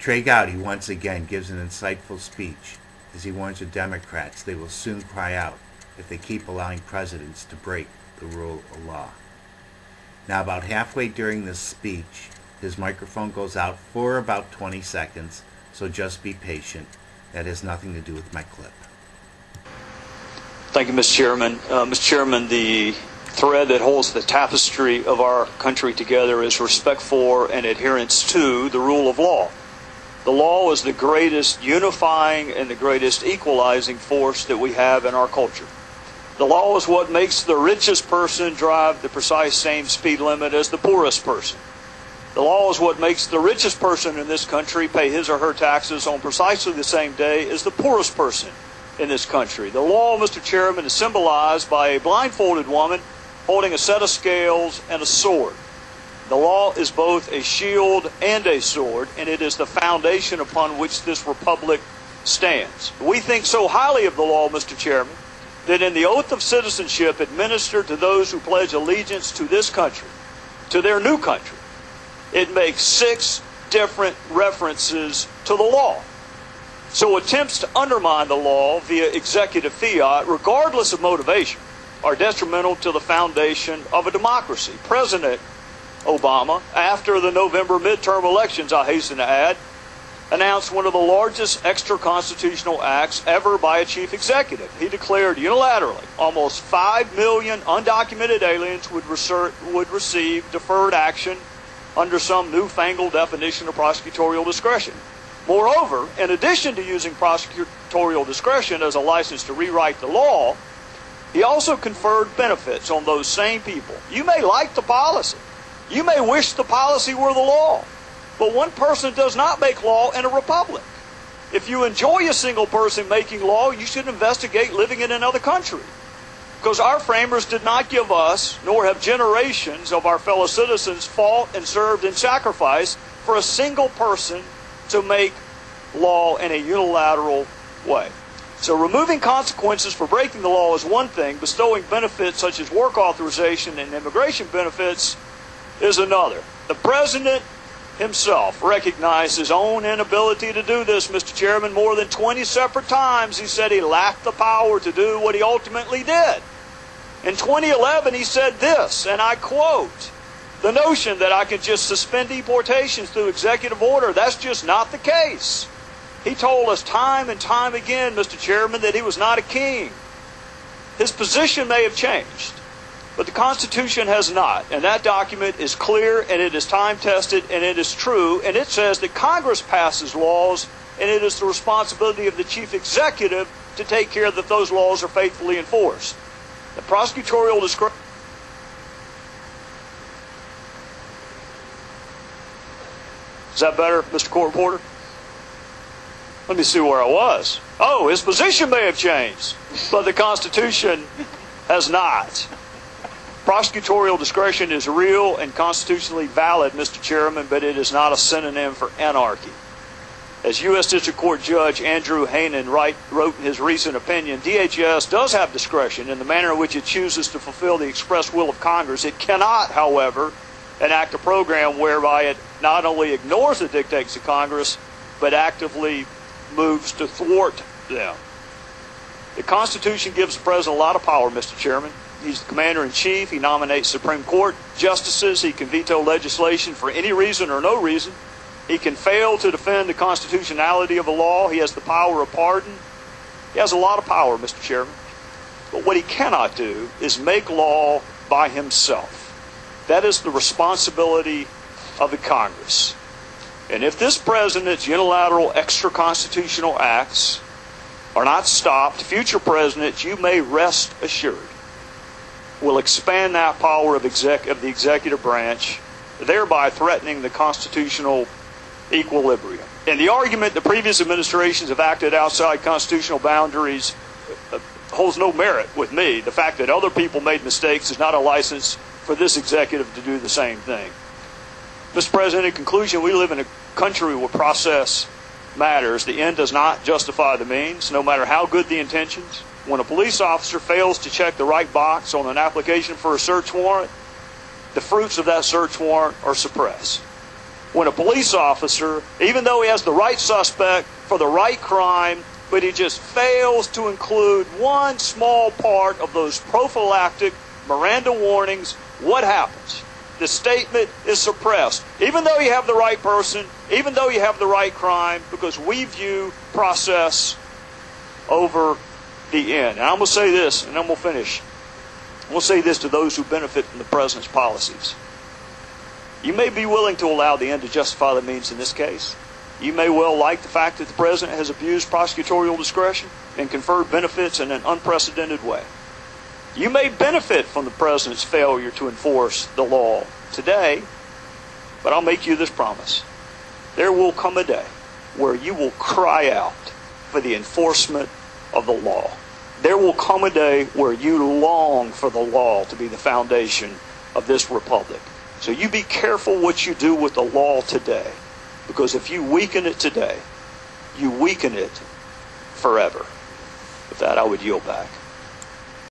Trey Gowdy once again gives an insightful speech as he warns the Democrats they will soon cry out if they keep allowing presidents to break the rule of law. Now, about halfway during this speech, his microphone goes out for about 20 seconds, so just be patient. That has nothing to do with my clip. Thank you, Mr. Chairman. Mr. Chairman, the thread that holds the tapestry of our country together is respect for and adherence to the rule of law. The law is the greatest unifying and the greatest equalizing force that we have in our culture. The law is what makes the richest person drive the precise same speed limit as the poorest person. The law is what makes the richest person in this country pay his or her taxes on precisely the same day as the poorest person in this country. The law, Mr. Chairman, is symbolized by a blindfolded woman holding a set of scales and a sword. The law is both a shield and a sword, and it is the foundation upon which this republic stands. We think so highly of the law, Mr. Chairman, that in the oath of citizenship administered to those who pledge allegiance to this country, to their new country, it makes 6 different references to the law. So attempts to undermine the law via executive fiat, regardless of motivation, are detrimental to the foundation of a democracy. President Obama, after the November midterm elections, I hasten to add, announced one of the largest extra-constitutional acts ever by a chief executive. He declared unilaterally almost 5 million undocumented aliens would receive deferred action under some newfangled definition of prosecutorial discretion. Moreover, in addition to using prosecutorial discretion as a license to rewrite the law, he also conferred benefits on those same people. You may like the policy. You may wish the policy were the law. But one person does not make law in a republic. If you enjoy a single person making law, you should investigate living in another country. Because our framers did not give us, nor have generations of our fellow citizens fought and served and sacrificed for a single person to make law in a unilateral way. So removing consequences for breaking the law is one thing. Bestowing benefits such as work authorization and immigration benefits is another. The president himself recognized his own inability to do this, Mr. Chairman. More than 20 separate times he said he lacked the power to do what he ultimately did. In 2011 he said this, and I quote, "The notion that I can just suspend deportations through executive order, that's just not the case." He told us time and time again, Mr. Chairman, that he was not a king. His position may have changed, but the Constitution has not. And that document is clear, and it is time-tested, and it is true. And it says that Congress passes laws, and it is the responsibility of the chief executive to take care that those laws are faithfully enforced. The prosecutorial discretion... Is that better, Mr. Court Reporter? Let me see where I was. Oh, his position may have changed, but the Constitution has not. Prosecutorial discretion is real and constitutionally valid, Mr. Chairman, but it is not a synonym for anarchy. As U.S. District Court Judge Andrew Hanen wrote in his recent opinion, DHS does have discretion in the manner in which it chooses to fulfill the express will of Congress. It cannot, however, enact a program whereby it not only ignores the dictates of Congress, but actively moves to thwart them. The Constitution gives the President a lot of power, Mr. Chairman. He's the Commander-in-Chief. He nominates Supreme Court justices. He can veto legislation for any reason or no reason. He can fail to defend the constitutionality of a law. He has the power of pardon. He has a lot of power, Mr. Chairman. But what he cannot do is make law by himself. That is the responsibility of the Congress. And if this president's unilateral extra-constitutional acts are not stopped, future presidents, you may rest assured, will expand that power of the executive branch, thereby threatening the constitutional equilibrium. And the argument that previous administrations have acted outside constitutional boundaries holds no merit with me. The fact that other people made mistakes is not a license for this executive to do the same thing. Mr. President, in conclusion, we live in a country where process matters. The end does not justify the means, no matter how good the intentions. When a police officer fails to check the right box on an application for a search warrant, the fruits of that search warrant are suppressed. when a police officer, even though he has the right suspect for the right crime, but he just fails to include one small part of those prophylactic Miranda warnings, what happens? The statement is suppressed, even though you have the right person, even though you have the right crime, because we view process over the end. And I'm going to say this, and then we'll finish. I'm going to say this to those who benefit from the president's policies. You may be willing to allow the end to justify the means in this case. You may well like the fact that the president has abused prosecutorial discretion and conferred benefits in an unprecedented way. You may benefit from the president's failure to enforce the law today, but I'll make you this promise. There will come a day where you will cry out for the enforcement of the law. There will come a day where you long for the law to be the foundation of this republic. So you be careful what you do with the law today, because if you weaken it today, you weaken it forever. With that, I would yield back.